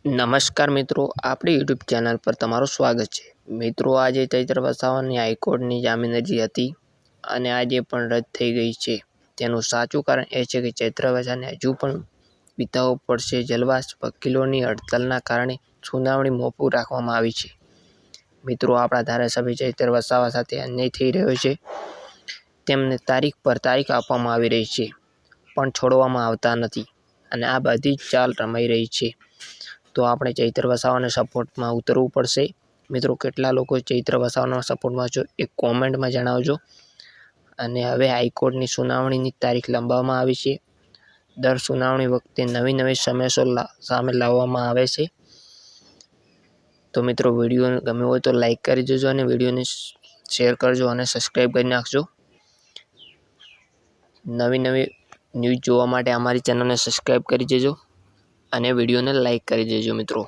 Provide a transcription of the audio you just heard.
નમસ્કાર મિત્રો, આપણી યુટ્યુબ ચેનલ પર તમારું સ્વાગત છે। મિત્રો, આજે ચૈત્ર વસાવાની હાઈકોર્ટની જામીન અરજી હતી અને આજે પણ રદ થઈ ગઈ છે। તેનું સાચું કારણ એ છે કે ચૈત્ર વસાવાને હજુ પણ વિતાવવો પડશે જેલવાસ। વકીલોની હડતાલના કારણે સુનાવણી મોકૂફ રાખવામાં આવી છે। મિત્રો, આપણા ધારાસભ્ય ચૈત્ર વસાવા સાથે અન્યાય થઈ રહ્યો છે। તેમને તારીખ પર તારીખ આપવામાં આવી રહી છે પણ છોડવામાં આવતા નથી અને આ બધી જ ચાલ રમાઈ રહી છે। તો આપણે ચૈત્ર વસાવાના સપોર્ટમાં ઉતરવું પડશે। મિત્રો, કેટલા લોકો ચૈત્ર વસાવાના સપોર્ટમાં છો એ કોમેન્ટમાં જણાવજો। અને હવે હાઈકોર્ટની સુનાવણીની તારીખ લંબાવવામાં આવી છે। દર સુનાવણી વખતે નવી સમસ્યાઓ સામે લાવવામાં આવે છે। તો મિત્રો, વિડીયો ગમ્યો હોય તો લાઈક કરી દેજો અને વિડીયોને શેર કરજો અને સબસ્ક્રાઈબ કરી નાખજો। નવી ન્યૂઝ જોવા માટે અમારી ચેનલને સબસ્ક્રાઈબ કરી દેજો અને વિડીયોને લાઈક કરી દેજો મિત્રો।